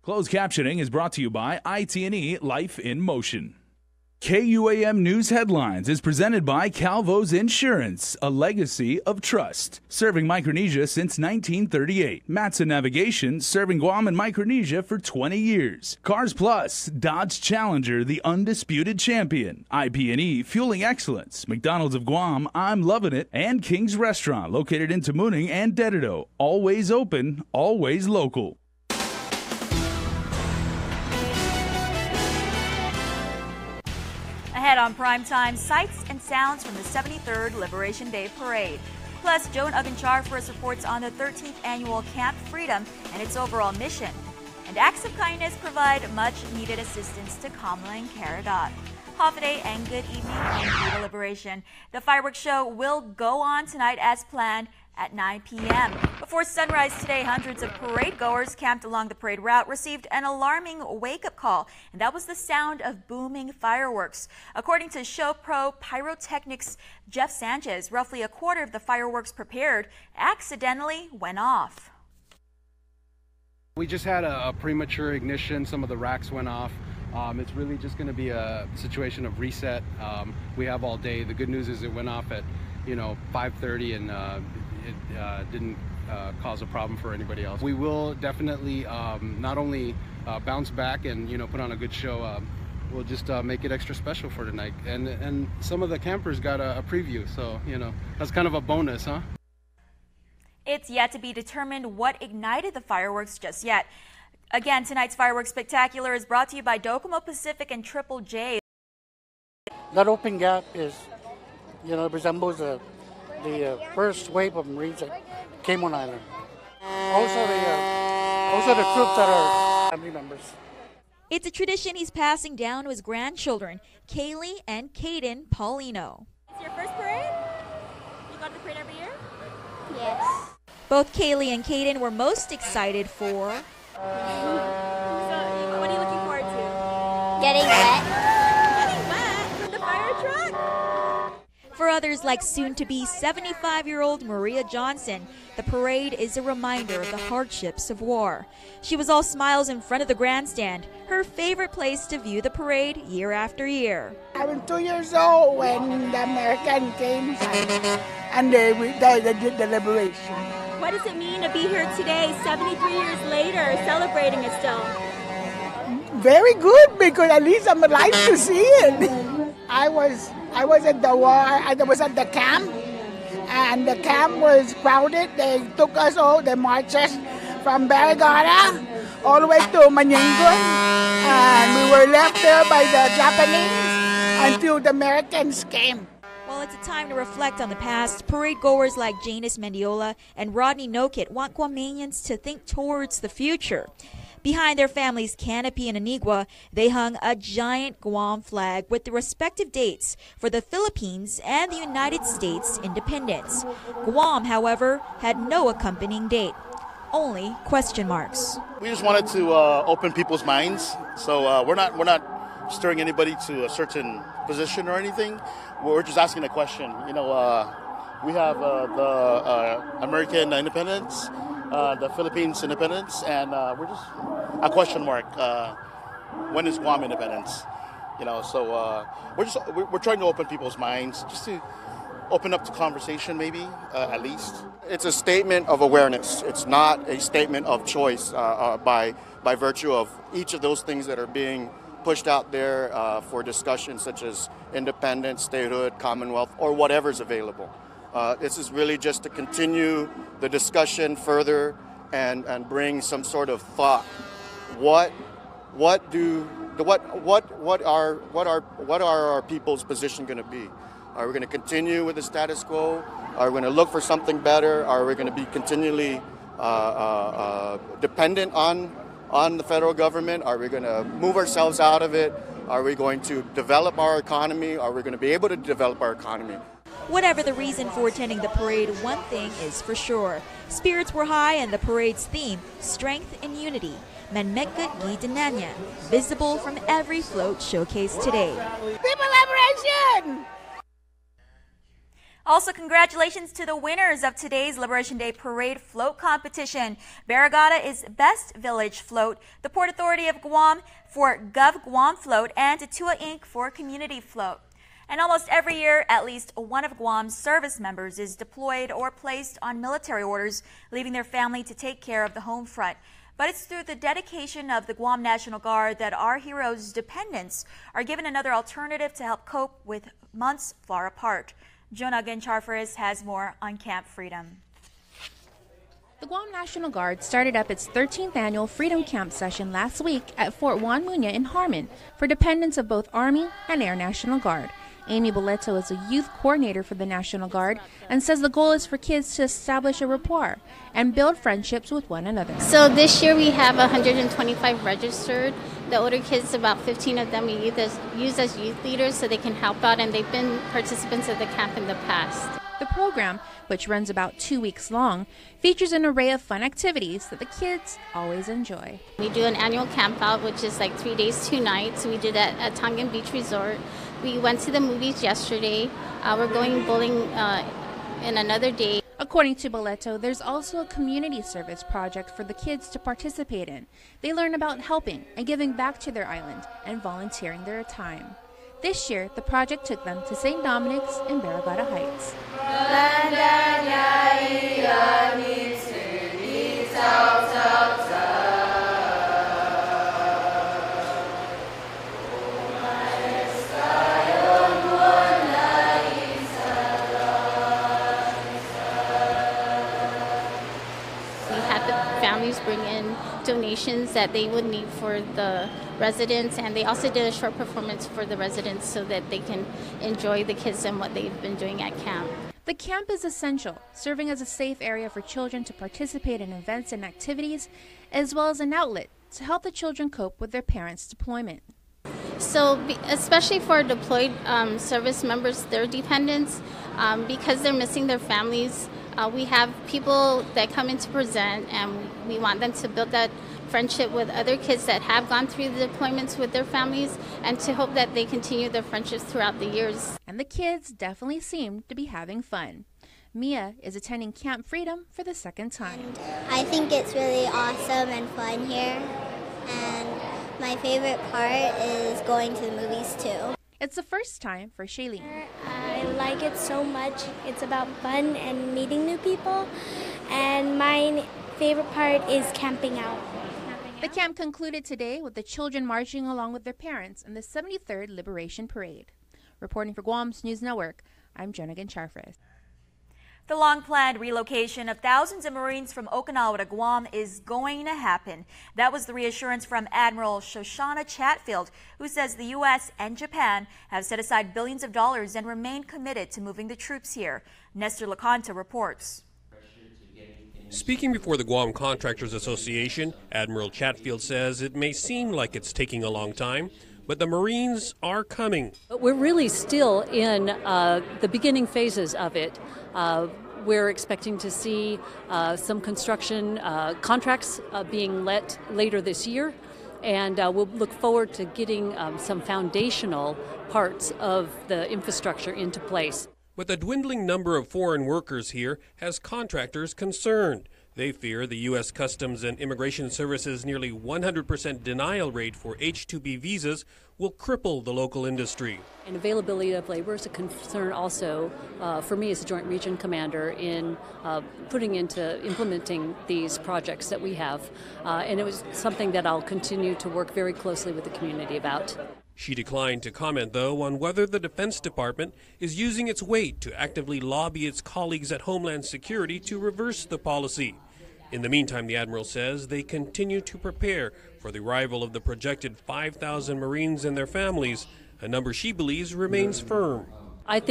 Closed captioning is brought to you by IT&E Life in Motion. KUAM News Headlines is presented by Calvo's Insurance, a legacy of trust. Serving Micronesia since 1938. Matson Navigation, serving Guam and Micronesia for 20 years. Cars Plus, Dodge Challenger, the undisputed champion. IP&E, fueling excellence. McDonald's of Guam, I'm loving it. And King's Restaurant, located in Tamuning and Dedito. Always open, always local. Ahead on Primetime, sights and sounds from the 73rd Liberation Day Parade. Plus, Joan Uganchar for us reports on the 13th annual Camp Freedom and its overall mission. And acts of kindness provide much-needed assistance to Kamala and Caradoc. Hafa and good evening and Viva Liberation. The fireworks show will go on tonight as planned at 9 p.m. Before sunrise today, hundreds of parade goers camped along the parade route received an alarming wake-up call, and that was the sound of booming fireworks. According to show pro pyrotechnics Jeff Sanchez, roughly a quarter of the fireworks prepared accidentally went off. We just had a premature ignition. Some of the racks went off. It's really just going to be a situation of reset. We have all day. The good news is it went off at 5:30 and it didn't cause a problem for anybody else. We will definitely not only bounce back and put on a good show. We'll just make it extra special for tonight. And some of the campers got a preview, so that's kind of a bonus, huh? It's yet to be determined what ignited the fireworks just yet. Again, tonight's fireworks spectacular is brought to you by Docomo Pacific and Triple J. That open gap is, resembles the first wave of Marines that came on island. Also the troops that are family members. It's a tradition he's passing down to his grandchildren, Kaylee and Caden Paulino. It's your first parade? You go to the parade every year? Yes. Both Kaylee and Caden were most excited for... What are you looking forward to? Getting wet. Getting wet with the fire truck. For others like soon-to-be 75-year-old Maria Johnson, the parade is a reminder of the hardships of war. She was all smiles in front of the grandstand, her favorite place to view the parade year after year. I was 2 years old when the American came and they did the liberation. What does it mean to be here today, 73 years later, celebrating it still? Very good, because at least I'm alive to see it. I was at the war. I was at the camp, and the camp was crowded. They took us all, they marched us from Barrigada all the way to Manyangun, and we were left there by the Japanese until the Americans came. While it's a time to reflect on the past, parade goers like Janice Mendiola and Rodney Nokit want Guamanians to think towards the future. Behind their family's canopy in Anigua, they hung a giant Guam flag with the respective dates for the Philippines and the United States independence. Guam, however, had no accompanying date, only question marks. We just wanted to open people's minds, so we're not stirring anybody to a certain position or anything. We're just asking a question. We have the American independence, the Philippines independence, and we're just a question mark. When is Guam independence? So we're trying to open people's minds, just to open up the conversation, maybe at least. It's a statement of awareness. It's not a statement of choice by virtue of each of those things that are being pushed out there for discussion, such as independence, statehood, commonwealth, or whatever's available. This is really just to continue the discussion further and bring some sort of thought. What are our people's position going to be? Are we going to continue with the status quo? Are we going to look for something better? Are we going to be continually dependent on the federal government? Are we going to move ourselves out of it? Are we going to develop our economy? Are we going to be able to develop our economy? Whatever the reason for attending the parade, one thing is for sure. Spirits were high and the parade's theme, strength and unity, Manmekat Gidananya, visible from every float showcased today. People liberation! Also, congratulations to the winners of today's Liberation Day Parade float competition. Barragata is Best Village Float, the Port Authority of Guam for Gov Guam Float, and Tua Inc. for Community Float. And almost every year, at least one of Guam's service members is deployed or placed on military orders, leaving their family to take care of the home front. But it's through the dedication of the Guam National Guard that our heroes' dependents are given another alternative to help cope with months far apart. Jonah Gancharfaris has more on Camp Freedom. The Guam National Guard started up its 13th annual Freedom Camp session last week at Fort Juan Muña in Harmon for dependents of both Army and Air National Guard. Amy Boleto is a youth coordinator for the National Guard and says the goal is for kids to establish a rapport and build friendships with one another. So this year we have 125 registered. The older kids, about 15 of them, we use as youth leaders so they can help out, and they've been participants of the camp in the past. The program, which runs about 2 weeks long, features an array of fun activities that the kids always enjoy. We do an annual camp out, which is like 3 days, 2 nights. We did that at Tongan Beach Resort. We went to the movies yesterday. We're going bowling in another day. According to Boleto, there's also a community service project for the kids to participate in. They learn about helping and giving back to their island and volunteering their time. This year, the project took them to St. Dominic's in Barragata Heights. Families bring in donations that they would need for the residents, and they also did a short performance for the residents so that they can enjoy the kids and what they've been doing at camp. The camp is essential, serving as a safe area for children to participate in events and activities, as well as an outlet to help the children cope with their parents' deployment. So especially for deployed service members, their dependents, because they're missing their families, we have people that come in to present, and we want them to build that friendship with other kids that have gone through the deployments with their families, and to hope that they continue their friendships throughout the years. And the kids definitely seem to be having fun. Mia is attending Camp Freedom for the second time. And I think it's really awesome and fun here, and my favorite part is going to the movies too. It's the first time for Shailene. I like it so much. It's about fun and meeting new people, and my favorite part is camping out. The camp concluded today with the children marching along with their parents in the 73rd Liberation Parade. Reporting for Guam's News Network, I'm Jonah Gancharfaris. The long-planned relocation of thousands of Marines from Okinawa to Guam is going to happen. That was the reassurance from Admiral Shoshana Chatfield, who says the U.S. and Japan have set aside billions of dollars and remain committed to moving the troops here. Nestor LaConta reports. Speaking before the Guam Contractors Association, Admiral Chatfield says it may seem like it's taking a long time, but the Marines are coming. But we're really still in the beginning phases of it. We're expecting to see some construction contracts being let later this year, and we'll look forward to getting some foundational parts of the infrastructure into place. But the dwindling number of foreign workers here has contractors concerned. They fear the U.S. Customs and Immigration Service's nearly 100% denial rate for H-2B visas will cripple the local industry. And availability of labor is a concern also for me as a Joint Region Commander in implementing these projects that we have. And it was something that I'll continue to work very closely with the community about. She declined to comment, though, on whether the Defense Department is using its weight to actively lobby its colleagues at Homeland Security to reverse the policy. In the meantime, the Admiral says they continue to prepare for the arrival of the projected 5,000 Marines and their families, a number she believes remains firm. I think